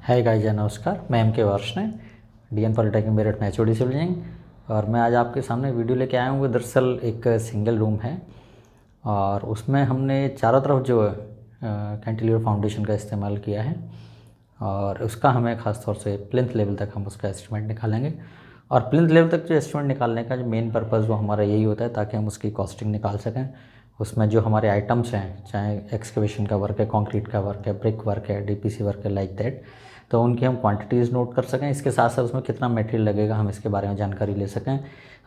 Hi guys, नमस्कार। मैं M के वर्ष ने डीएन पॉलिटेक्निक मेरठ में एचओडी सिविल इंजीनियरिंग और मैं आज आपके सामने वीडियो लेके आया हूँ। दरअसल एक सिंगल रूम है और उसमें हमने चारों तरफ जो कैंटिलीवर फाउंडेशन का इस्तेमाल किया है और उसका हमें ख़ास तौर से प्लिंथ लेवल तक हम उसका एस्टिमेट निकालेंगे। और प्लिंथ लेवल तक जो एस्टिमेट निकालने का जो मेन पर्पज़ वो हमारा यही होता है ताकि हम उसकी कॉस्टिंग निकाल सकें। उसमें जो हमारे आइटम्स हैं, चाहे एक्सकेवेशन का वर्क है, कंक्रीट का वर्क है, ब्रिक वर्क है, डीपीसी वर्क है, लाइक दैट, तो उनकी हम क्वांटिटीज़ नोट कर सकें। इसके साथ साथ उसमें कितना मटेरियल लगेगा हम इसके बारे में जानकारी ले सकें।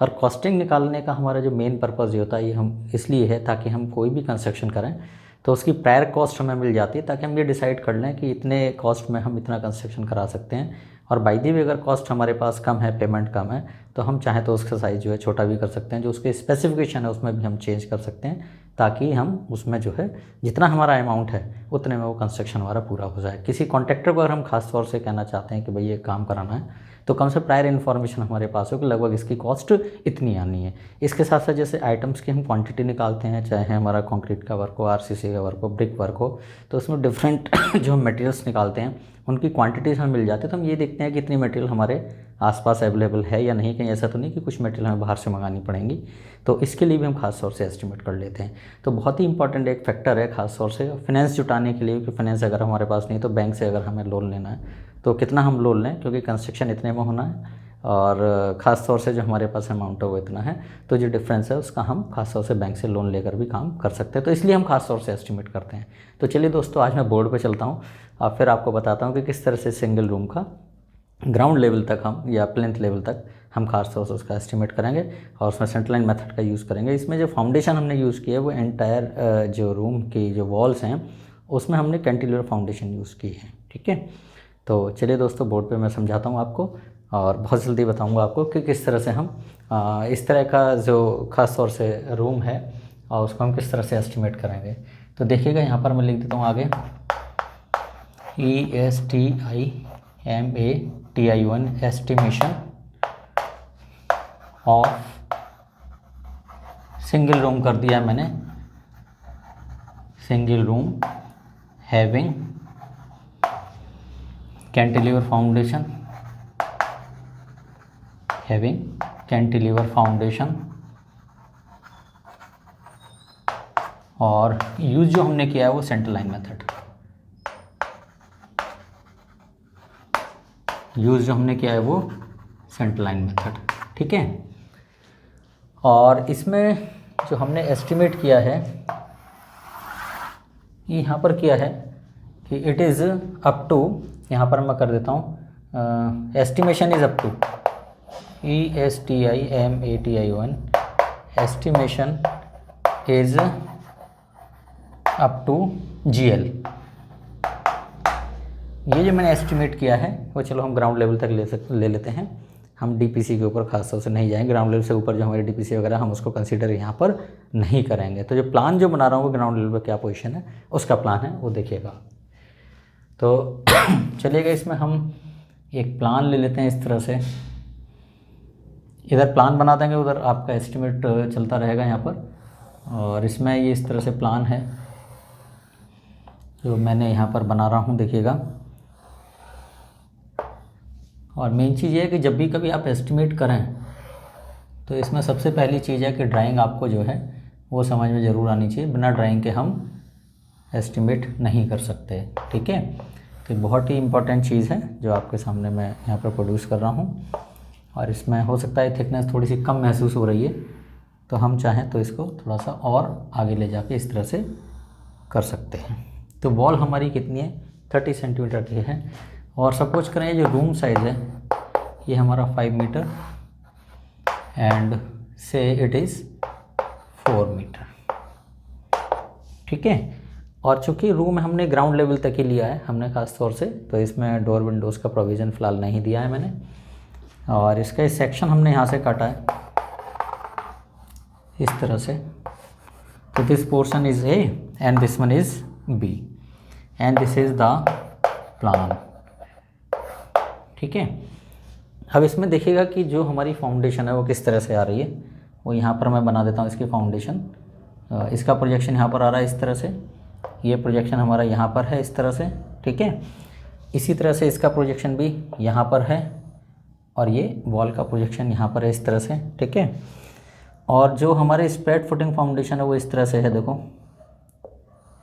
और कॉस्टिंग निकालने का हमारा जो मेन पर्पज़ ये होता है, ये हम इसलिए है ताकि हम कोई भी कंस्ट्रक्शन करें तो उसकी प्रायर कॉस्ट हमें मिल जाती है, ताकि हम ये डिसाइड कर लें कि इतने कॉस्ट में हम इतना कंस्ट्रक्शन करा सकते हैं। और बाई दी वे अगर कॉस्ट हमारे पास कम है, पेमेंट कम है, तो हम चाहें तो उसका साइज़ जो है छोटा भी कर सकते हैं। जो उसके स्पेसिफिकेशन है उसमें भी हम चेंज कर सकते हैं ताकि हम उसमें जो है जितना हमारा अमाउंट है उतने में वो कंस्ट्रक्शन हमारा पूरा हो जाए। किसी कॉन्ट्रैक्टर को अगर हम खास तौर से कहना चाहते हैं कि भाई ये काम कराना है, तो कम से प्रायर इन्फॉर्मेशन हमारे पास हो कि लगभग इसकी कॉस्ट इतनी आनी है। इसके साथ साथ जैसे आइटम्स की हम क्वांटिटी निकालते हैं, चाहे हमारा कंक्रीट का वर्क हो, आरसीसी का वर्क हो, ब्रिक वर्क हो, तो उसमें डिफरेंट जो हम मटेरियल्स निकालते हैं उनकी क्वांटिटीज़ हमें मिल जाती है। तो हम ये देखते हैं कि इतनी मटेरियल हमारे आसपास अवेलेबल है या नहीं, कहीं ऐसा तो नहीं कि कुछ मटेरियल हमें बाहर से मंगानी पड़ेंगी। तो इसके लिए भी हम खास तौर से एस्टिमेट कर लेते हैं। तो बहुत ही इंपॉर्टेंट एक फैक्टर है खास तौर से फाइनेंस जुटाने के लिए, कि फाइनेंस अगर हमारे पास नहीं तो बैंक से अगर हमें लोन लेना है तो कितना हम लोन लें, क्योंकि कंस्ट्रक्शन इतने में होना है और ख़ास तौर से जो हमारे पास अमाउंट है वो इतना है। तो जो डिफरेंस है उसका हम खास तौर से बैंक से लोन लेकर भी काम कर सकते हैं। तो इसलिए हम खास तौर से एस्टिमेट करते हैं। तो चलिए दोस्तों, आज मैं बोर्ड पे चलता हूँ और फिर आपको बताता हूँ कि किस तरह से सिंगल रूम का ग्राउंड लेवल तक हम या प्लिंथ लेवल तक हम खास तौर से उसका एस्टिमेट करेंगे और उसमें सेंटर लाइन मेथड का यूज़ करेंगे। इसमें जो फाउंडेशन हमने यूज़ किया है वो एंटायर जो रूम की जो वॉल्स हैं उसमें हमने कैंटिलीवर फाउंडेशन यूज़ की है। ठीक है, तो चलिए दोस्तों, बोर्ड पे मैं समझाता हूँ आपको और बहुत जल्दी बताऊँगा आपको कि किस तरह से हम इस तरह का जो ख़ास तौर से रूम है और उसको हम किस तरह से एस्टिमेट करेंगे। तो देखिएगा, यहाँ पर मैं लिख देता हूँ आगे ESTIMATI1 estimation of single room कर दिया मैंने, single room having cantilever foundation, having cantilever foundation. और यूज़ जो हमने किया है वो सेंटर लाइन मेथड, यूज़ जो हमने किया है वो सेंटर लाइन मेथड। ठीक है, और इसमें जो हमने एस्टिमेट किया है ये यहाँ पर किया है कि इट इज़ अप टू, यहाँ पर मैं कर देता हूँ estimation is up to ESTIMATI1 estimation is up to GL। ये जो मैंने एस्टिमेट किया है वो चलो हम ग्राउंड लेवल तक ले लेते हैं। हम डीपीसी के ऊपर खास तौर से नहीं जाएंगे, ग्राउंड लेवल से ऊपर जो हमारे डीपीसी वगैरह हम उसको कंसीडर यहाँ पर नहीं करेंगे। तो जो प्लान जो बना रहा हूँ वो ग्राउंड लेवल पर क्या पोजीशन है उसका प्लान है वो देखिएगा। तो चलिएगा, इसमें हम एक प्लान ले लेते हैं इस तरह से, इधर प्लान बना देंगे, उधर आपका एस्टिमेट चलता रहेगा यहाँ पर। और इसमें ये इस तरह से प्लान है जो मैंने यहाँ पर बना रहा हूँ, देखिएगा। और मेन चीज़ ये है कि जब भी कभी आप एस्टिमेट करें तो इसमें सबसे पहली चीज़ है कि ड्राइंग आपको जो है वो समझ में ज़रूर आनी चाहिए। बिना ड्राइंग के हम एस्टिमेट नहीं कर सकते। ठीक है, तो बहुत ही इम्पोर्टेंट चीज़ है जो आपके सामने मैं यहाँ पर प्रोड्यूस कर रहा हूँ। और इसमें हो सकता है थिकनेस थोड़ी सी कम महसूस हो रही है, तो हम चाहें तो इसको थोड़ा सा और आगे ले जाके इस तरह से कर सकते हैं। तो वॉल हमारी कितनी है, 30 सेंटीमीटर की है। और सपोज करें जो रूम साइज़ है ये हमारा 5 मीटर एंड से इट इज़ 4 मीटर। ठीक है, और चूँकि रूम हमने ग्राउंड लेवल तक ही लिया है हमने ख़ास तौर से, तो इसमें डोर विंडोज़ का प्रोविज़न फ़िलहाल नहीं दिया है मैंने। और इसका सेक्शन हमने यहाँ से काटा है इस तरह से। तो this portion is A and this one is B and this is the plan. ठीक है, अब इसमें देखिएगा कि जो हमारी फाउंडेशन है वो किस तरह से आ रही है। वो यहाँ पर मैं बना देता हूँ इसकी फाउंडेशन। इसका प्रोजेक्शन यहाँ पर आ रहा है इस तरह से, ये प्रोजेक्शन हमारा यहाँ पर है इस तरह से। ठीक है, इसी तरह से इसका प्रोजेक्शन भी यहाँ पर है और ये वॉल का प्रोजेक्शन यहाँ पर है इस तरह से, ठीक है। और जो हमारे स्प्रेड फुटिंग फाउंडेशन है वो इस तरह से है, देखो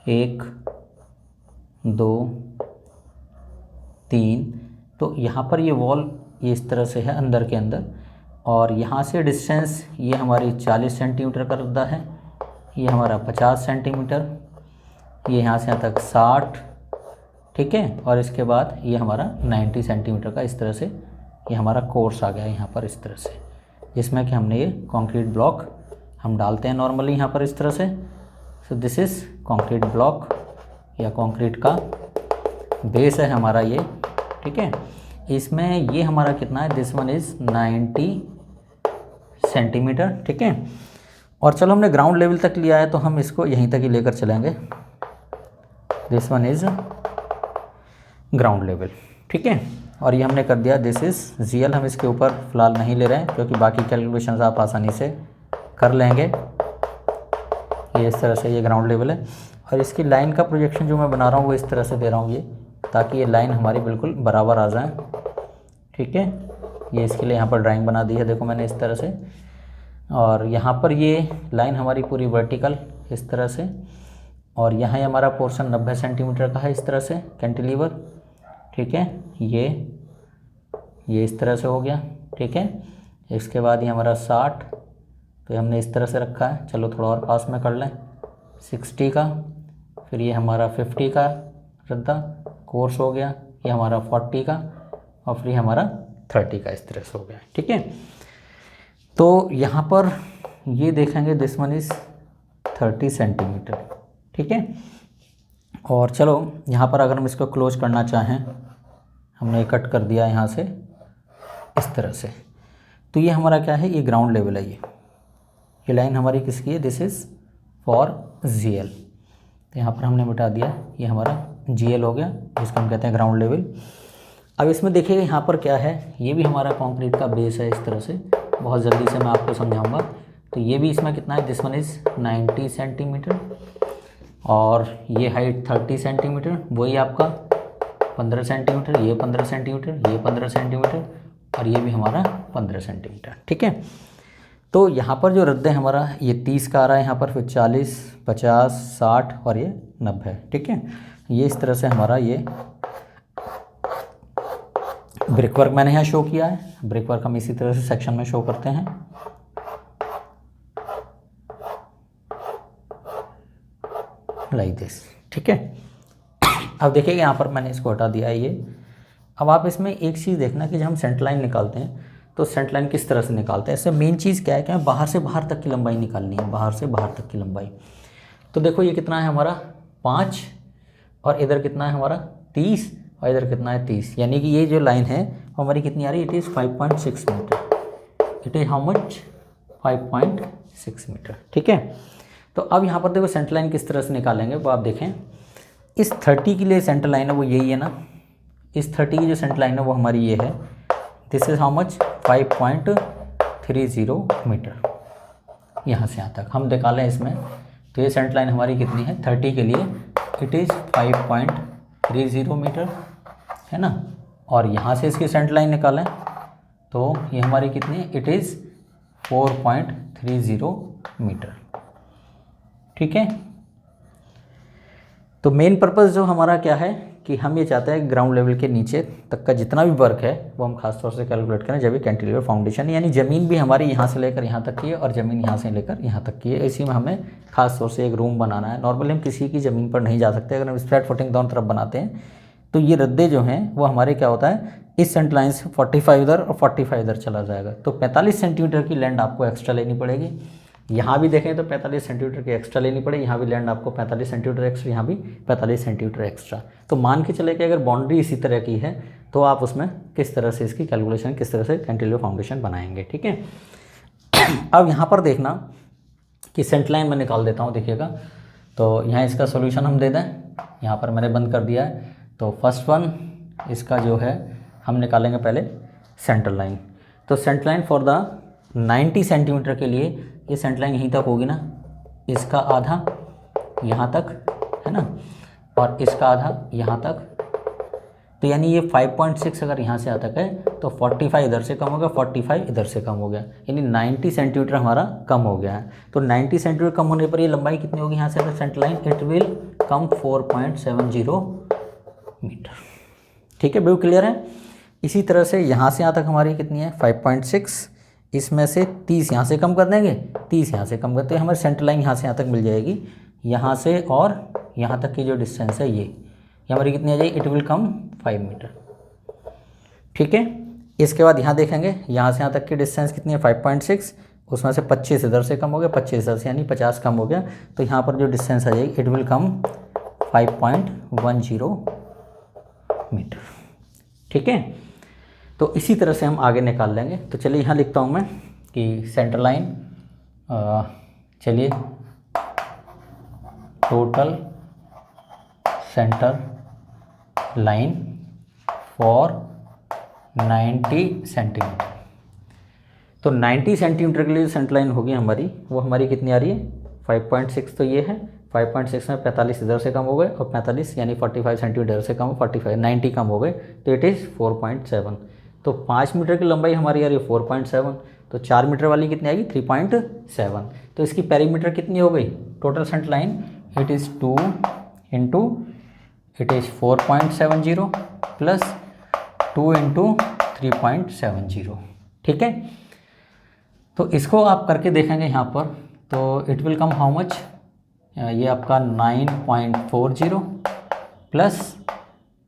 1 2 3। तो यहाँ पर ये वॉल ये इस तरह से है अंदर के अंदर, और यहाँ से डिस्टेंस ये हमारी 40 सेंटीमीटर का रद्दा है, ये हमारा 50 सेंटीमीटर, ये यहाँ से यहाँ तक 60, ठीक है। और इसके बाद ये हमारा 90 सेंटीमीटर का इस तरह से ये हमारा कोर्स आ गया यहाँ पर इस तरह से, जिसमें कि हमने ये कंक्रीट ब्लॉक हम डालते हैं नॉर्मली यहाँ पर इस तरह से। So this is concrete block या कंक्रीट का बेस है हमारा ये, ठीक है। इसमें ये हमारा कितना है, दिस वन इज़ 90 सेंटीमीटर, ठीक है। और चलो हमने ग्राउंड लेवल तक लिया है तो हम इसको यहीं तक ही लेकर चलेंगे। This one is ground level, ठीक है। और ये हमने कर दिया, दिस इज़ GL। हम इसके ऊपर फ़िलहाल नहीं ले रहे हैं क्योंकि बाकी कैलकुलेशंस आप आसानी से कर लेंगे। ये इस तरह से ये ग्राउंड लेवल है, और इसकी लाइन का प्रोजेक्शन जो मैं बना रहा हूँ वो इस तरह से दे रहा हूँ ये, ताकि ये लाइन हमारी बिल्कुल बराबर आ जाए, ठीक है। ये इसके लिए यहाँ पर ड्राइंग बना दी है, देखो मैंने इस तरह से। और यहाँ पर ये लाइन हमारी पूरी वर्टिकल इस तरह से, और यहाँ ये हमारा पोर्शन 90 सेंटीमीटर का है इस तरह से कैंटिलीवर, ठीक है। ये इस तरह से हो गया, ठीक है। इसके बाद ये हमारा 60, तो हमने इस तरह से रखा है। चलो थोड़ा और पास में कर लें, 60 का, फिर ये हमारा 50 का रद्दा कोर्स हो गया, ये हमारा 40 का, और फिर ये हमारा 30 का इस तरह से हो गया, ठीक है। तो यहाँ पर ये देखेंगे, दिस वन इज़ 30 सेंटीमीटर, ठीक है। और चलो यहाँ पर अगर हम इसको क्लोज करना चाहें, हमने कट कर दिया यहाँ से इस तरह से, तो ये हमारा क्या है, ये ग्राउंड लेवल है। ये लाइन हमारी किसकी है, दिस इज़ फॉर GL। तो यहाँ पर हमने मिटा दिया, ये हमारा GL हो गया, जिसको हम कहते हैं ग्राउंड लेवल। अब इसमें देखिएगा यहाँ पर क्या है, ये भी हमारा कंक्रीट का बेस है इस तरह से। बहुत जल्दी से मैं आपको समझाऊंगा। तो ये भी इसमें कितना है, दिस वन इज़ 90 सेंटीमीटर, और ये हाइट 30 सेंटीमीटर, वही आपका 15 सेंटीमीटर, ये 15 सेंटीमीटर, ये 15 सेंटीमीटर, और ये भी हमारा 15 सेंटीमीटर, ठीक है। तो यहाँ पर जो रद्द है हमारा, ये 30 का आ रहा है यहाँ पर, फिर 40, 50, 60 और ये 90, ठीक है। ये इस तरह से हमारा ये ब्रिक वर्क मैंने यहाँ शो किया है। ब्रिक वर्क हम इसी तरह से सेक्शन में शो करते हैं। लाइक दिस, ठीक है। अब देखिएगा यहाँ पर मैंने इसको हटा दिया है ये। अब आप इसमें एक चीज़ देखना कि जब हम सेंटर लाइन निकालते हैं तो सेंटर लाइन किस तरह से निकालते हैं। इससे मेन चीज़ क्या है कि हमें बाहर से बाहर तक की लंबाई निकालनी है, बाहर से बाहर तक की लंबाई। तो देखो ये कितना है हमारा 5, और इधर कितना है हमारा 30, और इधर कितना है 30, यानी कि ये जो लाइन है वो हमारी कितनी आ रही है, it is 5.6 metre. It is how much, 5.6 metre, ठीक है। तो अब यहाँ पर देखो सेंटर लाइन किस तरह से निकालेंगे वो आप देखें। इस 30 के लिए सेंटर लाइन है वो यही है ना, इस 30 की जो सेंटर लाइन है वो हमारी ये है, this is how much, 5.30 metre. यहाँ से यहाँ तक हम निकालें इसमें, तो ये सेंटर लाइन हमारी कितनी है 30 के लिए, इट इज़ 5.30 मीटर, है ना। और यहाँ से इसकी सेंटर लाइन निकालें तो ये हमारी कितनी है, इट इज़ 4.30 मीटर, ठीक है। तो मेन पर्पस जो हमारा क्या है कि हम ये चाहते हैं ग्राउंड लेवल के नीचे तक का जितना भी वर्क है वो हम खास तौर से कैलकुलेट करें जब ये कैंटिलीवर फाउंडेशन, यानी ज़मीन भी हमारी यहाँ से लेकर यहाँ तक की है और ज़मीन यहाँ से लेकर यहाँ तक की है। इसी में हमें खास तौर से एक रूम बनाना है। नॉर्मली हम किसी की ज़मीन पर नहीं जा सकते। अगर हम स्ट्रेट फुटिंग दोनों तरफ बनाते हैं तो ये रद्दे जो हैं वो हमारे क्या होता है, इस सेंटर लाइन से 45 इधर और 45 इधर चला जाएगा। तो 45 सेंटीमीटर की लैंड आपको एक्स्ट्रा लेनी पड़ेगी। यहाँ भी देखें तो 45 सेंटीमीटर की एक्स्ट्रा लेनी पड़ेगी, यहाँ भी लैंड आपको 45 सेंटीमीटर एक्स्ट्रा, यहाँ भी 45 सेंटीमीटर एक्स्ट्रा। तो मान के चले कि अगर बाउंड्री इसी तरह की है तो आप उसमें किस तरह से इसकी कैलकुलेशन, किस तरह से कैंटिलीवर फाउंडेशन बनाएंगे, ठीक है। अब यहाँ पर देखना कि सेंटर लाइन मैं निकाल देता हूँ, देखिएगा। तो यहाँ इसका सोल्यूशन हम दे दें, यहाँ पर मैंने बंद कर दिया है। तो फर्स्ट वन इसका जो है हम निकालेंगे पहले सेंटर लाइन। तो centre line for the 90 centimetre के लिए ये सेंटर लाइन यहीं तक होगी ना, इसका आधा यहाँ तक, है ना, और इसका आधा यहाँ तक, तो यानी ये 5.6 अगर यहाँ से यहाँ तक है तो 45 इधर से कम हो गया, 45 इधर से कम हो गया, यानी 90 सेंटीमीटर हमारा कम हो गया है। तो 90 सेंटीमीटर कम होने पर ये लंबाई कितनी होगी यहाँ से centre line, it will come 4.70 metre. ठीक है, बिल्कुल क्लियर है। इसी तरह से यहाँ से यहाँ तक हमारी कितनी है 5.6, इसमें से 30 यहाँ से कम कर देंगे, 30 यहाँ से कम करते हैं, हमारी सेंटर लाइन यहाँ से यहाँ तक मिल जाएगी। यहाँ से और यहाँ तक की जो डिस्टेंस है ये हमारी कितनी आ जाएगी, इट विल कम 5 मीटर। ठीक है, इसके बाद यहाँ देखेंगे यहाँ से यहाँ तक की डिस्टेंस कितनी है 5.6, उसमें से 25 इधर से कम हो गया, 25 इधर से यानी 50 कम हो गया, तो यहाँ पर जो डिस्टेंस आ जाएगी इट विल कम 5.10 मीटर। ठीक है, तो इसी तरह से हम आगे निकाल लेंगे। तो चलिए यहाँ लिखता हूँ मैं कि सेंटर लाइन, चलिए total centre line for 90 centimetre. तो 90 सेंटीमीटर के लिए जो सेंटर लाइन होगी हमारी, वो हमारी कितनी आ रही है 5.6, तो ये है 5.6 में 45 इधर से कम हो गए और 45 यानी 45 सेंटीमीटर से कम, 45 90 कम हो गए, तो इट इज़ 4.7। तो 5 मीटर की लंबाई हमारी आ रही है 4.7, तो 4 मीटर वाली कितनी आएगी 3.7। तो इसकी पेरीमीटर कितनी हो गई total centre line, it is 2 into it is 4.70 plus 2 into 3.70। ठीक है, तो इसको आप करके देखेंगे यहाँ पर, तो it will come how much, ये आपका 9.40 प्लस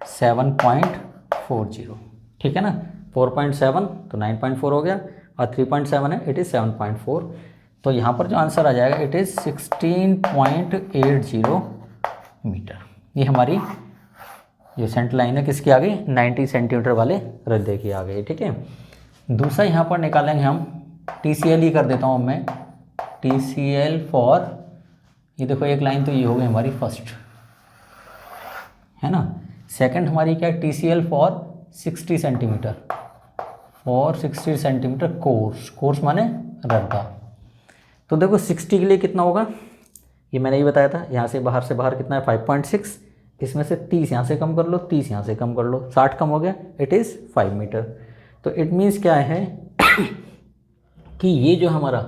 7.40। ठीक है ना, 4.7 तो 9.4 हो गया और 3.7 है, इट इज़ 7.4। तो यहाँ पर जो आंसर आ जाएगा इट इज़ 16.80 मीटर। ये हमारी जो सेंटर लाइन है किसकी आ गई, 90 सेंटीमीटर वाले रद्दे की आ गई। ठीक है, दूसरा यहाँ पर निकालेंगे हम TCL ही कर देता हूँ मैं, TCL फॉर, ये देखो एक लाइन तो ये हो गई हमारी फर्स्ट, है ना। सेकंड हमारी क्या है TCL for 60 centimetre, for 60 centimetre course, course माने रद्दा। तो देखो 60 के लिए कितना होगा, ये मैंने ही बताया था, यहाँ से बाहर कितना है 5.6, इसमें से 30 यहाँ से कम कर लो, 30 यहाँ से कम कर लो, 60 कम हो गया, इट इज़ 5 मीटर। तो इट मीन्स क्या है कि ये जो हमारा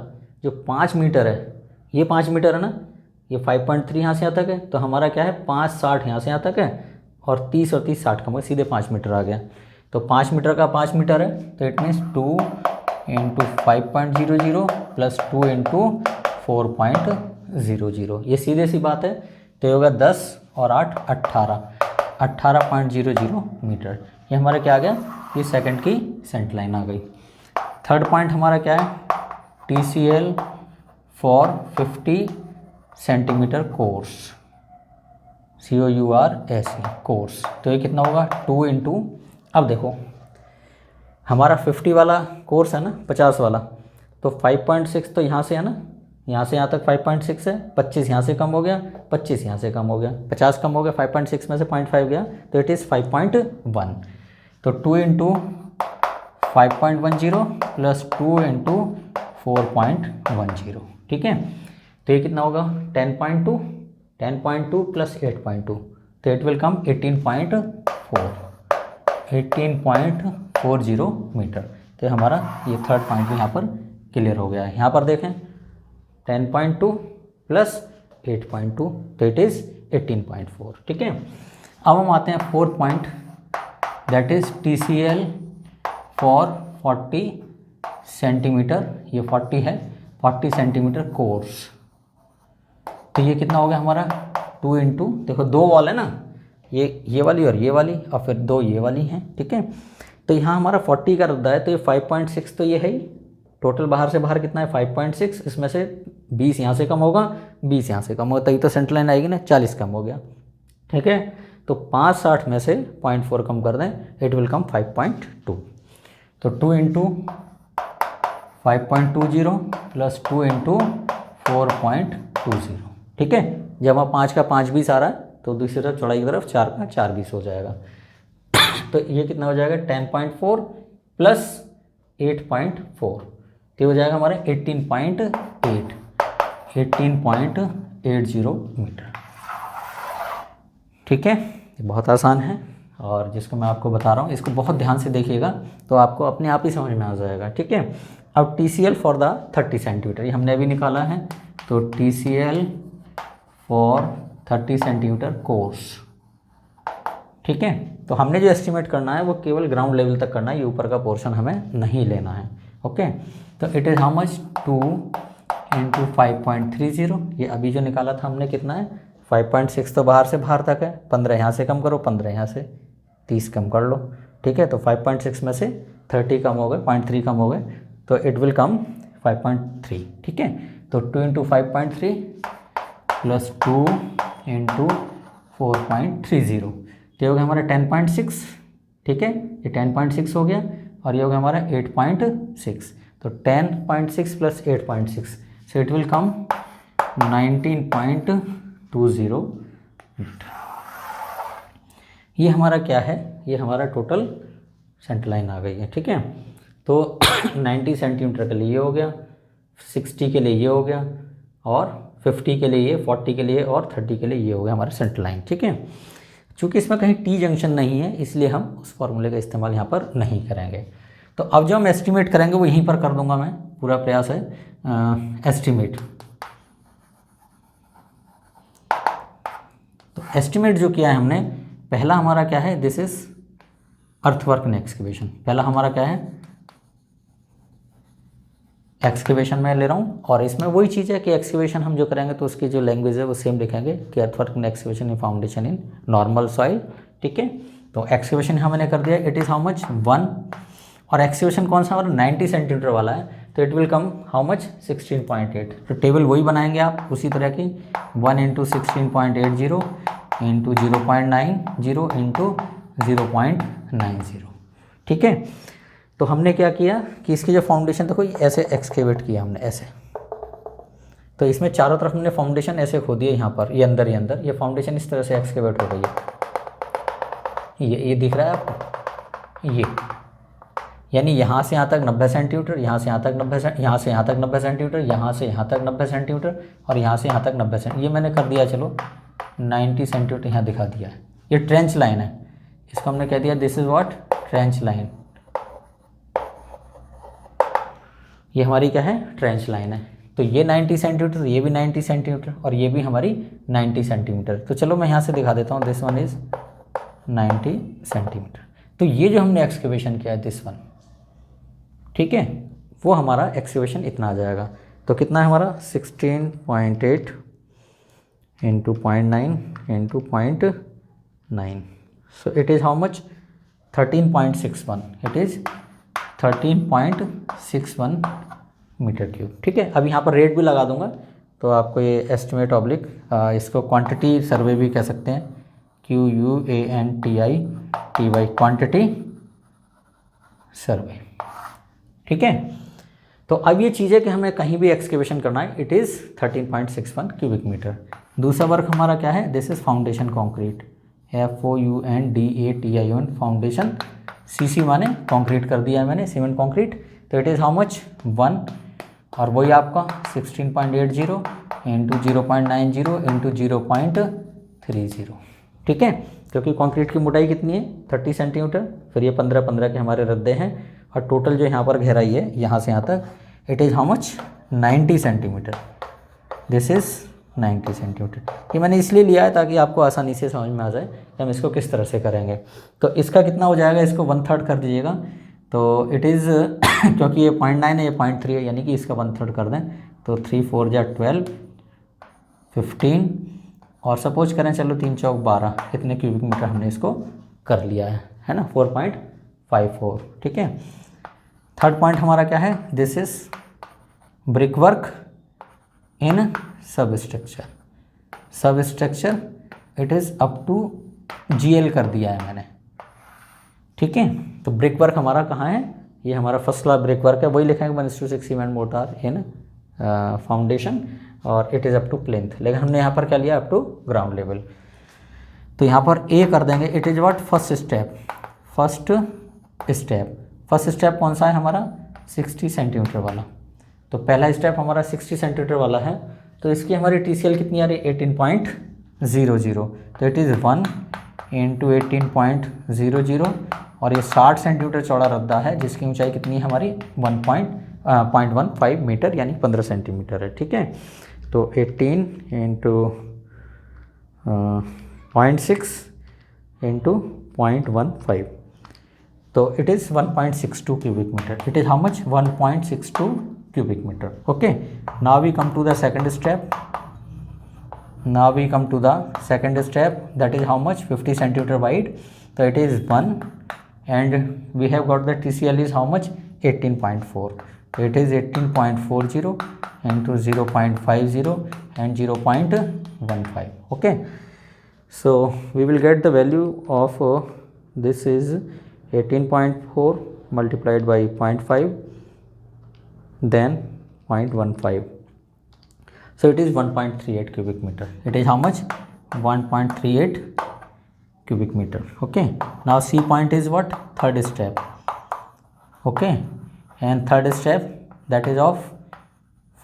जो 5 मीटर है, ये 5 मीटर है ना, ये 5.3 यहाँ से यहाँ तक है, तो हमारा क्या है 5.60 यहाँ से यहाँ तक है, और 30 और 30 60 कम हो गया, सीधे 5 मीटर आ गया। तो 5 मीटर का 5 मीटर है, तो it means 2 into 5.00 plus 2 into 4.00, ये सीधे सी बात है। तो ये होगा 10 और 8 18.00 मीटर। ये हमारा क्या आ गया, ये सेकंड की सेंटर लाइन आ गई। थर्ड पॉइंट हमारा क्या है, TCL for 50 centimetre course, COURS course. तो ये कितना होगा 2 इंटू, अब देखो हमारा 50 वाला कोर्स है ना, 50 वाला, तो 5.6 तो यहाँ से है ना, यहाँ से यहाँ तक 5.6 है, 25 यहाँ से कम हो गया, 25 यहाँ से कम हो गया, 50 कम हो गया, 5.6 में से 0.5 गया, तो इट इज़ 5.1। तो 2 इंटू 5.10 प्लस 2 इंटू 4.10। ठीक है, तो ये कितना होगा 10.2 प्लस 8.2, तो इट विल कम 18.40 मीटर। तो हमारा ये थर्ड पॉइंट भी यहाँ पर क्लियर हो गया है। यहाँ पर देखें 10.2 प्लस 8.2, तो इट इज़ 18.4। ठीक है, अब हम आते हैं fourth point, that is TCL for 40 centimetre, ये 40 है, 40 सेंटीमीटर कोर्स। तो ये कितना हो गया हमारा 2 इंटू, देखो 2 वॉल है ना, ये वाली और ये वाली, और फिर 2 ये वाली हैं। ठीक है, तो यहाँ हमारा 40 का रद्दा है, तो ये 5.6 तो ये है ही, टोटल बाहर से बाहर कितना है 5.6, इसमें से 20 यहाँ से कम होगा, 20 यहाँ से कम होगा, तभी तो सेंटर लाइन आएगी ना, 40 कम हो गया। ठीक है, तो 5.60 में से 0.4 कम कर दें, इट विल कम 5.2। तो 2 इंटू 5.20 प्लस 2 इंटू 4.20। ठीक है, जब वहाँ 5 का 5 20 आ रहा है, तो दूसरी तरफ चौड़ाई की तरफ 4 का 4 20 हो जाएगा। तो ये कितना हो जाएगा 10.4 प्लस 8.4, तो हो जाएगा हमारे 18.80 मीटर। ठीक है, ये बहुत आसान है, और जिसको मैं आपको बता रहा हूँ, इसको बहुत ध्यान से देखिएगा तो आपको अपने आप ही समझ में आ जाएगा, ठीक है। अब TCL फॉर द 30 सेंटीमीटर ये हमने अभी निकाला है, तो TCL फॉर 30 सेंटीमीटर कोर्स, ठीक है। तो हमने जो एस्टिमेट करना है वो केवल ग्राउंड लेवल तक करना है, ये ऊपर का पोर्शन हमें नहीं लेना है, ओके। तो इट इज़ हाउ मच 2 × 5.30, ये अभी जो निकाला था हमने कितना है 5.6, तो बाहर से बाहर तक है, 15 यहाँ से कम करो, 15 यहाँ से 30 कम कर लो, ठीक है। तो 5.6 में से 30 कम हो गए, 0.3 कम हो गए, तो इट विल कम 5.3, ठीक है। तो 2 × 5.3 प्लस 2 × 4.30, तो ये हो गया हमारा 10.6, ठीक है। ये 10.6 हो गया और ये हो गया हमारा 8.6, तो 10.6 plus 8.6, so it will come 19.20 metre. ये हमारा क्या है, ये हमारा टोटल सेंटर लाइन आ गई है, ठीक है। तो 90 सेंटीमीटर के लिए ये हो गया, 60 के लिए ये हो गया, और 50 के लिए ये, 40 के लिए और 30 के लिए ये हो गया हमारा सेंटर लाइन, ठीक है। चूँकि इसमें कहीं टी जंक्शन नहीं है इसलिए हम उस फॉर्मूले का इस्तेमाल यहाँ पर नहीं करेंगे। तो अब जो हम एस्टिमेट करेंगे वो यहीं पर कर दूंगा मैं, पूरा प्रयास है एस्टिमेट। तो एस्टिमेट जो किया है हमने, पहला हमारा क्या है, this is earthwork and excavation. पहला हमारा क्या है, एक्सकेवेशन में ले रहा हूँ, और इसमें वही चीज़ है कि एक्सकेवेशन हम जो करेंगे तो उसकी जो लैंग्वेज है वो सेम लिखेंगे कि earthwork and excavation in foundation in normal soil, ठीक है। तो एक्सकेवेशन हमने कर दिया, इट इज़ हाउ मच 1, और एक्सकेवेशन कौन सा हमारा 90 सेंटीमीटर वाला है, तो it will come how much 16.8। तो टेबल वही बनाएंगे आप उसी तरह की, 1 × 16.80 × 0.90 × 0.90, ठीक है। तो हमने क्या किया कि इसकी जो फाउंडेशन देखो ऐसे एक्सकेवेट किया हमने ऐसे, तो इसमें चारों तरफ हमने फाउंडेशन ऐसे खो दिए, यहाँ पर ये अंदर ये फाउंडेशन इस तरह से एक्सकेवेट हो गई है, ये दिख रहा है आपको, ये यानी यहाँ से यहाँ तक 90 सेंटीमीटर, यहाँ से यहाँ तक 90, यहाँ से यहाँ तक 90 सेंटीमीटर, यहाँ से यहाँ तक 90 सेंटीमीटर, और यहाँ से यहाँ तक 90 सेंटीमीटर, ये मैंने कर दिया, चलो 90 सेंटीमीटर यहाँ दिखा दिया है। ये ट्रेंच लाइन है, इसको हमने कह दिया this is what, trench line. ये हमारी क्या है, ट्रेंच लाइन है। तो ये 90 सेंटीमीटर, ये भी 90 सेंटीमीटर, और ये भी हमारी 90 सेंटीमीटर। तो चलो मैं यहाँ से दिखा देता हूँ, दिस वन इज 90 सेंटीमीटर। तो ये जो हमने एक्सकेवेशन किया है दिस वन, ठीक है, वो हमारा एक्सकेवेशन इतना आ जाएगा। तो कितना है हमारा 16.8 × 0.9 × 0.9, so it is how much 13.61, it is 13.61 metre cube, ठीक है। अब यहाँ पर रेट भी लगा दूंगा तो आपको ये एस्टिमेट ऑब्लिक, इसको क्वांटिटी सर्वे भी कह सकते हैं, QUANTITY, क्वांटिटी सर्वे, ठीक है। तो अब ये चीज़ है कि हमें कहीं भी एक्सकेवेशन करना है, इट इज़ 13.61 क्यूबिक मीटर। दूसरा वर्क हमारा क्या है, this is foundation concrete, FOUNDATION foundation, CC माने कॉन्क्रीट कर दिया है मैंने, सीमेंट कॉन्क्रीट। तो इट इज़ हाउ मच 1, और वही आपका 16.80 × 0.90 × 0.30, ठीक है। क्योंकि कंक्रीट की मोटाई कितनी है 30 सेंटीमीटर, फिर ये 15 के हमारे रद्दे हैं, और टोटल जो यहाँ पर गहराई है यहाँ से यहाँ तक, it is how much 90 centimetre, this is 90 centimetre. ये मैंने इसलिए लिया है ताकि आपको आसानी से समझ में आ जाए कि हम इसको किस तरह से करेंगे। तो इसका कितना हो जाएगा, इसको 1/3 कर दीजिएगा, तो इट इज़ क्योंकि ये 0.9 है, ये 0.3 है, यानी कि इसका 1/3 कर दें, तो 3 × 4 = 12, 15, और सपोज करें चलो 3 × 4 = 12, इतने क्यूबिक मीटर हमने इसको कर लिया है ना, 4.54, ठीक है। थर्ड पॉइंट हमारा क्या है, this is brick work in substructure, it is up to GL कर दिया है मैंने, ठीक है। तो ब्रिक वर्क हमारा कहाँ है, ये हमारा फर्स्ट क्लास ब्रिक वर्क है, वही लिखेंगे 1:6 सीमेंट मोर्टार इन फाउंडेशन, और it is up to plinth, लेकिन हमने यहाँ पर क्या लिया, अप टू ग्राउंड लेवल। तो यहाँ पर A कर देंगे, it is what, first step कौन सा है हमारा, 60 सेंटीमीटर वाला। तो पहला स्टेप हमारा 60 सेंटीमीटर वाला है, तो इसकी हमारी TCL कितनी आ रही है, 18.00, तो इट इज़ 1 इंटू 18.00 और ये 60 सेंटीमीटर चौड़ा रद्दा है जिसकी ऊंचाई कितनी है हमारी 1.15 मीटर यानी 15 सेंटीमीटर है। ठीक है, तो 18 इंटू 0.6 इंटू 0.15, तो it is 1.62 cubic meter. It is how much? 1.62 cubic meter. Okay, now we come to the second step. That is how much? 50 centimeter wide. So it is 1, and we have got the TCL is how much? 18.4. So it is 18.40 into 0.50 and 0.15. Okay, so we will get the value of this is 18.4 multiplied by 0.5 then 0.15. So it is 1.38 cubic meter. It is how much? 1.38 cubic meter. Okay, now C point is what? Third step. Okay, and third step, that is of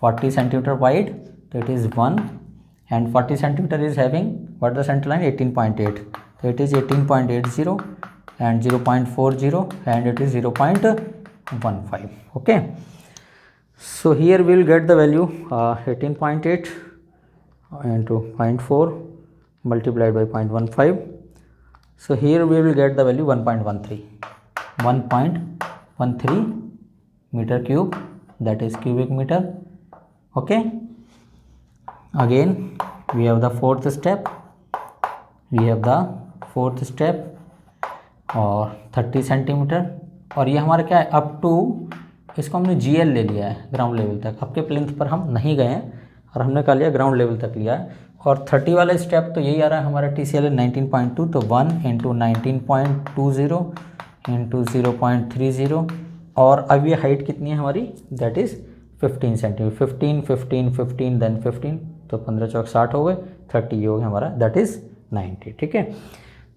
40 centimeter wide. So it is 1, and 40 centimeter is having what the center line? 18.8. So it is 18.80 and 0.40 and it is 0.15. Okay, so here we will get the value 18.8 into 0.4 multiplied by 0.15. So here we will get the value 1.13 meter cube, that is cubic meter. Okay, again we have the fourth step. और 30 centimetre, और ये हमारा क्या है? Up to, इसको हमने GL ले लिया है ग्राउंड लेवल तक। आपके प्लिंथ पर हम नहीं गए हैं और हमने क्या लिया? ग्राउंड लेवल तक लिया है। और 30 वाला स्टेप तो यही आ रहा है हमारा TCL है 19.2, तो 1 इंटू 19.20 इंटू 0.30, और अब ये हाइट कितनी है हमारी? That is 15 centimetre. 15 देन 15, तो 15 चौक 60 हो गए, 30 ये हो गया हमारा, दैट इज़ 90। ठीक है,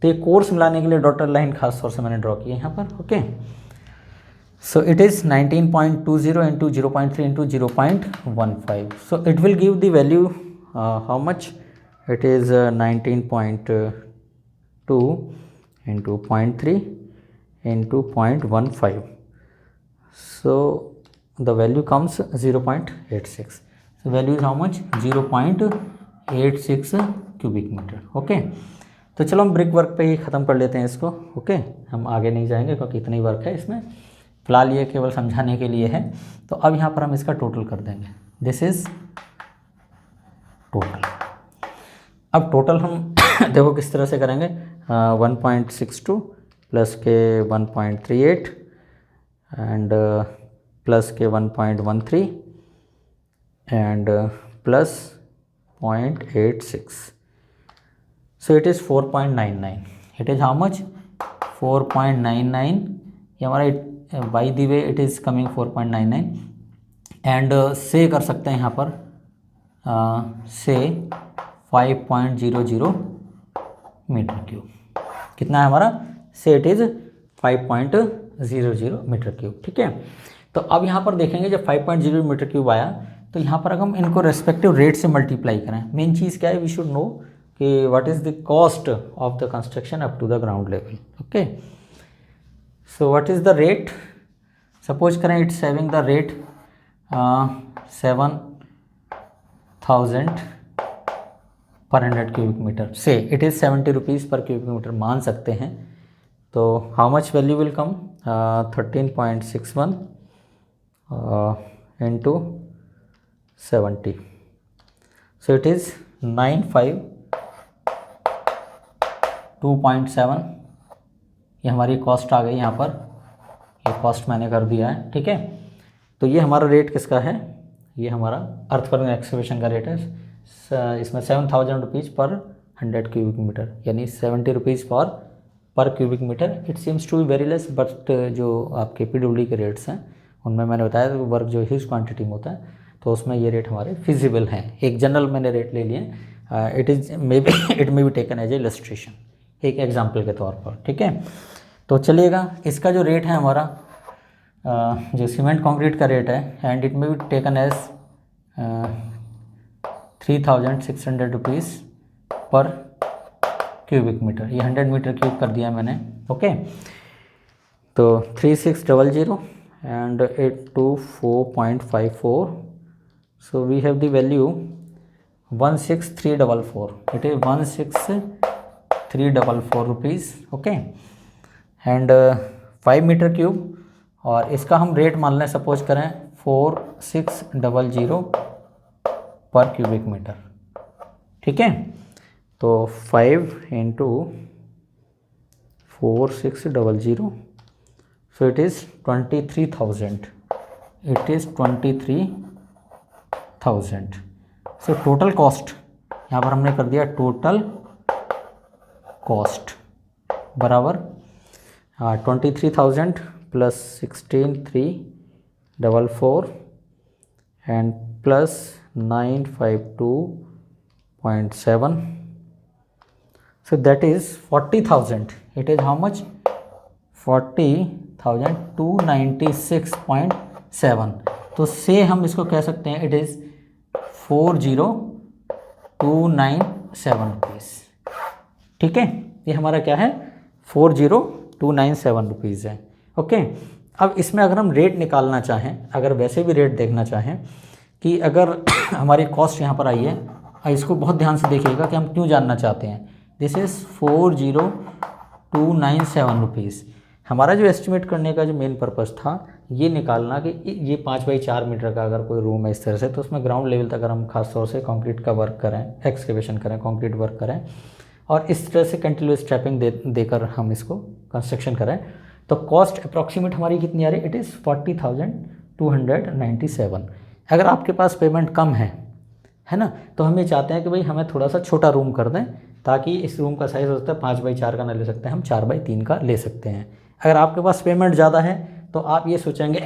तो ये कोर्स मिलाने के लिए डॉटर लाइन खास तौर से मैंने ड्रॉ की है यहाँ पर। Okay, so it is 19.20 into 0.3 into 0.15, so it will give the value how much? It is 19.2 into 0.3 into 0.15, so the value comes 0.86. so value is how much? 0.86 cubic metre. Okay, तो चलो हम brick work पे ही ख़त्म कर लेते हैं इसको। Okay, हम आगे नहीं जाएंगे क्योंकि इतना ही वर्क है इसमें, फिलहाल ये केवल समझाने के लिए है। तो अब यहाँ पर हम इसका टोटल कर देंगे। This is total. अब टोटल हम देखो किस तरह से करेंगे। 1.62 प्लस के 1.38 एंड प्लस के 1.13 and plus 0.86, so it is 4.99. it is how much? 4.99, ये हमारा by the way it is coming 4.99 and से कर सकते हैं यहाँ पर से 5.00 मीटर क्यूब। कितना है हमारा? से इट इज़ 5.00 मीटर क्यूब। ठीक है, तो अब यहाँ पर देखेंगे जब 5.0 मीटर क्यूब आया तो यहाँ पर अगर हम इनको रेस्पेक्टिव रेट से मल्टीप्लाई करें, मेन चीज़ क्या है? वी शुड नो कि what is the cost of the construction up to the ground level. Okay, so what is the rate? Suppose करें it's having the rate 7,000 per 100 cubic metre, so it is 70 rupees per cubic metre मान सकते हैं। तो how much value will come? 13.61 into 70, so it is 952.7। ये हमारी cost आ गई यहाँ पर, ये कॉस्ट मैंने कर दिया है। ठीक है, तो ये हमारा रेट किसका है? ये हमारा अर्थवर्क एक्सकवेशन का रेट है। इसमें 7,000 रुपीज़ पर 100 क्यूबिक मीटर, यानी 70 rupees per cubic metre. It seems to be very less, but जो आपके PWD के रेट्स हैं उनमें मैंने बताया वर्क जो ह्यूज क्वांटिटी में होता है तो उसमें ये रेट हमारे फिजिबल हैं। एक जनरल मैंने रेट ले लिए, it may be taken as a illustration, एक एग्जांपल के तौर पर। ठीक है, तो चलिएगा, इसका जो रेट है हमारा जो सीमेंट कंक्रीट का रेट है, and it may be taken as 3,600 rupees per cubic metre, ये 100 मीटर क्यूब कर दिया मैंने। ओके, तो 3600 and 824.54, so we have the value 16344, it is 16344 rupees। Okay, and 5 metre cube, और इसका हम रेट मान लें, सपोज करें 4600 पर क्यूबिक मीटर। ठीक है, तो 5 into 4600, so it is 23,000, it is 23,000। so total cost यहाँ पर हमने कर दिया, टोटल कॉस्ट बराबर 23,000 plus 16,344 and plus 952.7, so that is 40,000, it is how much, 40,296.7। तो से हम इसको कह सकते हैं इट इज़ 40,297 रुपीज़। ठीक है, ये हमारा क्या है, 40,297 रुपीज़ है। ओके, अब इसमें अगर हम रेट निकालना चाहें, अगर वैसे भी रेट देखना चाहें कि अगर हमारी कॉस्ट यहाँ पर आई है, इसको बहुत ध्यान से देखिएगा कि हम क्यों जानना चाहते हैं। This is 40,297 rupees. हमारा जो एस्टिमेट करने का जो मेन पर्पस था, ये निकालना कि ये 5x4 मीटर का अगर कोई रूम है इस तरह से, तो उसमें ग्राउंड लेवल तक अगर हम खास तौर से कंक्रीट का वर्क करें, एक्सकेवेशन करें, कंक्रीट वर्क करें, और इस तरह से कंटिन्यूस स्ट्रैपिंग देकर हम इसको कंस्ट्रक्शन करें, तो कॉस्ट अप्रॉक्सीमेट हमारी कितनी आ रही है, इट इज़ 40,297। अगर आपके पास पेमेंट कम है ना, तो हम ये चाहते हैं कि भाई हमें थोड़ा सा छोटा रूम कर दें, ताकि इस रूम का साइज़ होता है 5x4 का ना ले सकते हैं हम, 4x3 का ले सकते हैं। अगर आपके पास पेमेंट ज़्यादा है तो आप ये सोचेंगे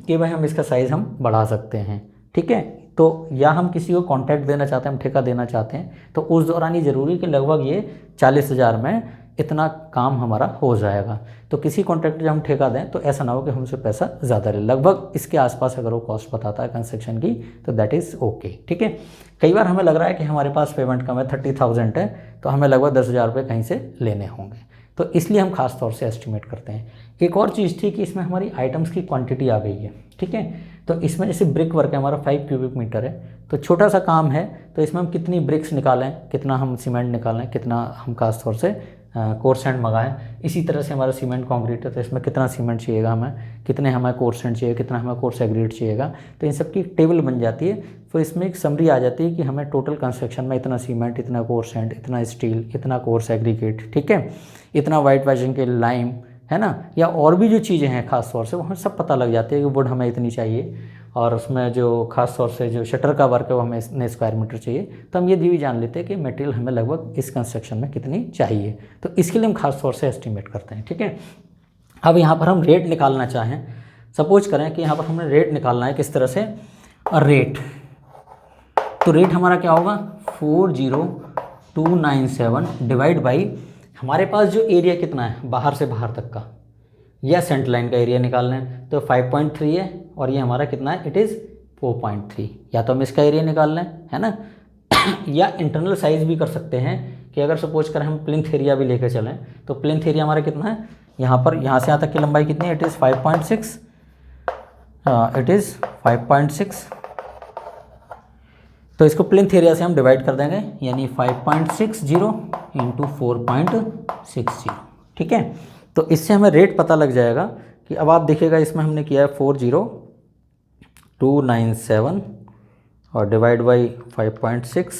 कि भाई हम इसका साइज़ हम बढ़ा सकते हैं। ठीक है, तो या हम किसी को कॉन्ट्रैक्ट देना चाहते हैं, हम ठेका देना चाहते हैं, तो उस दौरान ये ज़रूरी कि लगभग ये 40,000 में इतना काम हमारा हो जाएगा। तो किसी कॉन्ट्रैक्टर जब हम ठेका दें तो ऐसा ना हो कि हमसे पैसा ज़्यादा ले, लगभग इसके आसपास अगर वो कॉस्ट बताता है कंस्ट्रक्शन की, तो दैट इज़ ओके। ठीक है, कई बार हमें लग रहा है कि हमारे पास पेमेंट कम है, 30,000 है, तो हमें लगभग 10,000 रुपये कहीं से लेने होंगे, तो इसलिए हम खास तौर से एस्टिमेट करते हैं। एक और चीज़ थी कि इसमें हमारी आइटम्स की क्वांटिटी आ गई है। ठीक है, तो इसमें जैसे ब्रिक वर्क है हमारा 5 क्यूबिक मीटर है, तो छोटा सा काम है, तो इसमें हम कितनी ब्रिक्स निकालें, कितना हम सीमेंट निकालें, कितना हम खास तौर से कोर्स सैंड मंगाएं। इसी तरह से हमारा सीमेंट कंक्रीट है, तो इसमें कितना सीमेंट चाहिएगा हमें, कितने हमें कोर्स सैंड चाहिए, कितना हमें कोर्स एग्रीगेट चाहिएगा, तो इन सब की एक टेबल बन जाती है। तो इसमें एक समरी आ जाती है कि हमें टोटल कंस्ट्रक्शन में इतना सीमेंट, इतना कोर्स सैंड, इतना स्टील, इतना कोर्स एग्रीगेट, ठीक है, इतना वाइट वाशिंग के लाइम, है ना, या और भी जो चीज़ें हैं खास तौर से, वो हमें सब पता लग जाती है कि वुड हमें इतनी चाहिए, और उसमें जो खास तौर से जो शटर का वर्क है वो हमें इतने स्क्वायर मीटर चाहिए। तो हम ये भी जान लेते हैं कि मटेरियल हमें लगभग इस कंस्ट्रक्शन में कितनी चाहिए, तो इसके लिए हम खास तौर से एस्टिमेट करते हैं। ठीक है, अब यहाँ पर हम रेट निकालना चाहें, सपोज करें कि यहाँ पर हमें रेट निकालना है किस तरह से, रेट, तो रेट हमारा क्या होगा, 40,297 डिवाइड बाई हमारे पास जो एरिया कितना है बाहर से बाहर तक का, या सेंटर लाइन का एरिया निकालना है, तो 5.3 है, और ये हमारा कितना है, इट इज़ 4.3। या तो हम इसका एरिया निकाल लें, है ना, या इंटरनल साइज़ भी कर सकते हैं कि अगर सपोज करें हम प्लिंथ एरिया भी लेकर चलें, तो प्लिंथ एरिया हमारा कितना है, यहाँ पर यहाँ से यहाँ तक की लंबाई कितनी है, इट इज़ 5.6, इट इज़ 5.6, तो इसको प्लिंथ एरिया से हम डिवाइड कर देंगे, यानी 5.60 इंटू 4.60। ठीक है, तो इससे हमें रेट पता लग जाएगा कि अब आप देखिएगा इसमें हमने किया है 40,297 और divide by 5.6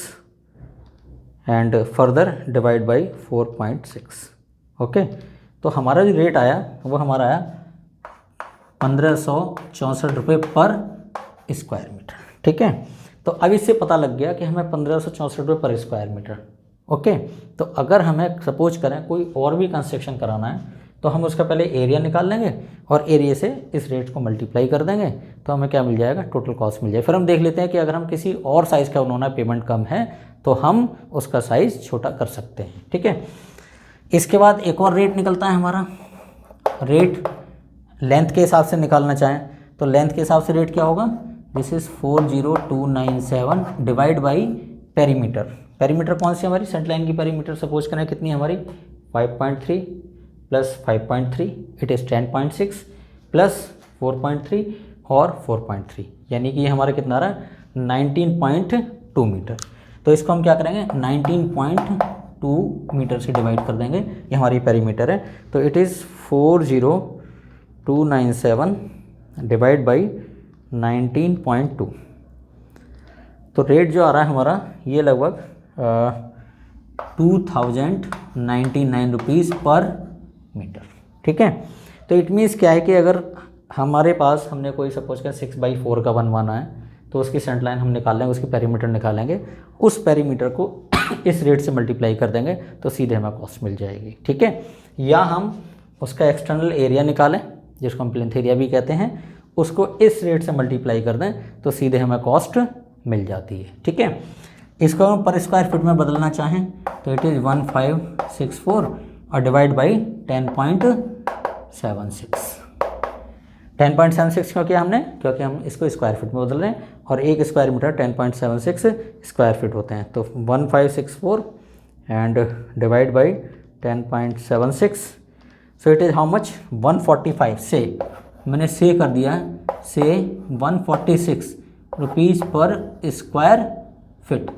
and further divide by 4.6। Okay, तो हमारा जो रेट आया वो हमारा आया 1,564 रुपये पर स्क्वायर मीटर। ठीक है, तो अब इससे पता लग गया कि हमें 1,564 रुपये पर स्क्वायर मीटर। ओके, तो अगर हमें सपोज करें कोई और भी कंस्ट्रक्शन कराना है, तो हम उसका पहले एरिया निकाल लेंगे और एरिया से इस रेट को मल्टीप्लाई कर देंगे, तो हमें क्या मिल जाएगा, टोटल कॉस्ट मिल जाएगा। फिर हम देख लेते हैं कि अगर हम किसी और साइज़ का उन्होंने पेमेंट कम है तो हम उसका साइज़ छोटा कर सकते हैं। ठीक है, इसके बाद एक और रेट निकलता है हमारा, रेट लेंथ के हिसाब से निकालना चाहें तो लेंथ के हिसाब से रेट क्या होगा, this is 40,297 divide by perimeter. Perimeter कौन सी हमारी सेंटर लाइन की पेरीमीटर सपोज करें कितनी हमारी 5.3 प्लस 5.3 इट इज़ 10.6 प्लस 4.3 और 4.3 यानी कि ये हमारा कितना आ रहा है 19.2 मीटर। तो इसको हम क्या करेंगे 19.2 मीटर से डिवाइड कर देंगे, ये हमारी पेरीमीटर है। तो इट इज़ 40297 डिवाइड बाई 19.2। तो रेट जो आ रहा है हमारा ये लगभग 2099 रुपीज़ पर मीटर। ठीक है, तो इट मीन्स क्या है कि अगर हमारे पास हमने कोई सपोज कर 6x4 का बनवाना है तो उसकी सेंटर लाइन हम निकाल लेंगे, उसकी पेरीमीटर निकालेंगे, उस पेरीमीटर को इस रेट से मल्टीप्लाई कर देंगे तो सीधे हमें कॉस्ट मिल जाएगी। ठीक है, या हम उसका एक्सटर्नल एरिया निकालें जिसको हम प्लिंथ एरिया भी कहते हैं, उसको इस रेट से मल्टीप्लाई कर दें तो सीधे हमें कॉस्ट मिल जाती है। ठीक है, इसको हम पर स्क्वायर फीट में बदलना चाहें तो इट इज़ 1564 और डिवाइड बाई 10.76। 10.76 क्यों किया हमने, क्योंकि हम इसको स्क्वायर फीट में बदल रहे हैं और एक स्क्वायर मीटर 10.76 स्क्वायर फीट होते हैं। तो 1564 and divide by 10.76, so it is how much 145 से मैंने से कर दिया है से 146 रुपीज़ पर स्क्वायर फिट।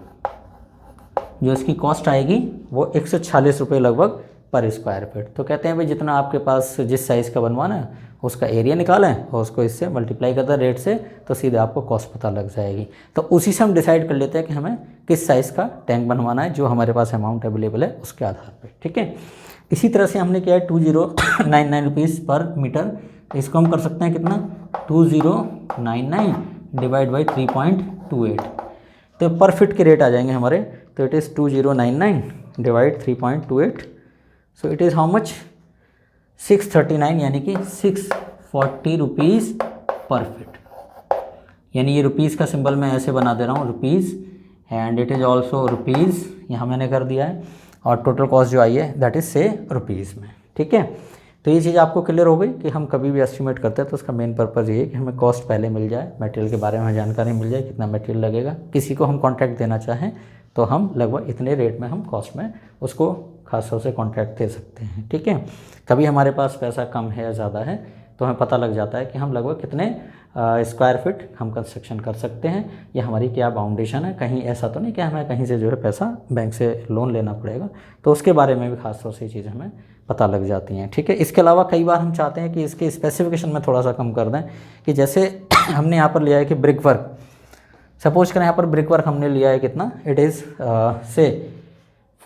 जो इसकी कॉस्ट आएगी वो 146 रुपये लगभग पर स्क्वायर फीट। तो कहते हैं भाई जितना आपके पास जिस साइज़ का बनवाना है उसका एरिया निकालें और उसको इससे मल्टीप्लाई कर दें रेट से तो सीधे आपको कॉस्ट पता लग जाएगी। तो उसी से हम डिसाइड कर लेते हैं कि हमें किस साइज़ का टैंक बनवाना है जो हमारे पास अमाउंट अवेलेबल है उसके आधार पर। ठीक है, इसी तरह से हमने किया है 2099 रुपीज़ पर मीटर। इसको हम कर सकते हैं कितना 2099 डिवाइड बाई 3.28, तो पर फिट के रेट आ जाएंगे हमारे। तो it is 2099 divide 3.28, so it is how much 639 यानी कि 640 रुपीज़ पर फिट। यानी ये रुपीज़ का सिंबल मैं ऐसे बना दे रहा हूँ rupees and it is also rupees, यहाँ मैंने कर दिया है और टोटल कॉस्ट जो आई है दैट इज़ से रुपीज़ में। ठीक है, तो ये चीज़ आपको क्लियर हो गई कि हम कभी भी एस्टिमेट करते हैं तो उसका मेन पर्पज़ ये है कि हमें कॉस्ट पहले मिल जाए, मटेरियल के बारे में जानकारी मिल जाए, कितना मटेरियल लगेगा। किसी को हम कॉन्ट्रैक्ट देना चाहें तो हम लगभग इतने रेट में हम कॉस्ट में उसको खास तौर से कॉन्ट्रैक्ट दे सकते हैं। ठीक है, कभी हमारे पास पैसा कम है या ज़्यादा है तो हमें पता लग जाता है कि हम लगभग कितने स्क्वायर फीट हम कंस्ट्रक्शन कर सकते हैं या हमारी क्या बाउंडेशन है। कहीं ऐसा तो नहीं कि हमें कहीं से जो है पैसा बैंक से लोन लेना पड़ेगा, तो उसके बारे में भी खास तौर से चीज़ें हमें पता लग जाती हैं। ठीक है, इसके अलावा कई बार हम चाहते हैं कि इसके स्पेसिफिकेशन में थोड़ा सा कम कर दें कि जैसे हमने यहाँ पर लिया है कि ब्रिक वर्क, सपोज करें यहाँ पर ब्रिक वर्क हमने लिया है कितना, इट इज़ से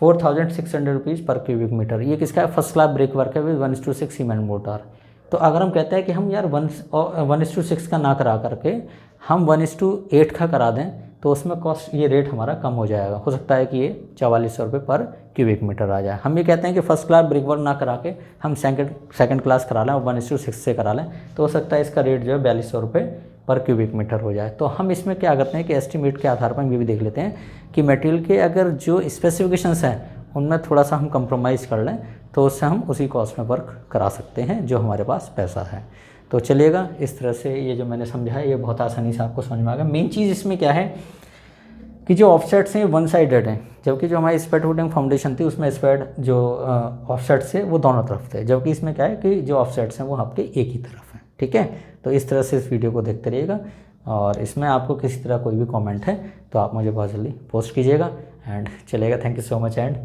4600 रुपीज़ पर क्यूबिक मीटर। ये किसका है, फर्स्ट क्लास ब्रिक वर्क है विद 1:6 सीमेंट मोटार। तो अगर हम कहते हैं कि हम यार 1:6 का ना करा करके हम 1:8 का करा दें तो उसमें कॉस्ट ये रेट हमारा कम हो जाएगा। हो सकता है कि ये 4400 रुपये पर क्यूबिक मीटर आ जाए। हम ये कहते हैं कि फर्स्ट क्लास ब्रिक वर्क ना करा के हम सेकंड क्लास करा लें और 1:6 से करा लें तो हो सकता है इसका रेट जो है 4200 रुपये पर क्यूबिक मीटर हो जाए। तो हम इसमें क्या करते हैं कि एस्टिमेट के आधार पर हम ये भी देख लेते हैं कि मटेरियल के अगर जो स्पेसिफिकेशंस हैं उनमें थोड़ा सा हम कंप्रोमाइज़ कर लें तो उससे हम उसी कॉस्ट में वर्क करा सकते हैं जो हमारे पास पैसा है। तो चलिएगा, इस तरह से ये जो मैंने समझा है ये बहुत आसानी से आपको समझ में आ गया। मेन चीज़ इसमें क्या है कि जो ऑफसेट्स हैं वन साइडेड हैं, जबकि जो हमारी स्पैड फुटिंग फाउंडेशन थी उसमें स्पैड जो ऑफसेट्स है वो दोनों तरफ थे, जबकि इसमें क्या है कि जो ऑफसेट्स हैं वो आपके एक ही तरफ हैं। ठीक है, तो इस तरह से इस वीडियो को देखते रहिएगा और इसमें आपको किसी तरह कोई भी कमेंट है तो आप मुझे बहुत जल्दी पोस्ट कीजिएगा एंड चलेगा। Thank you so much and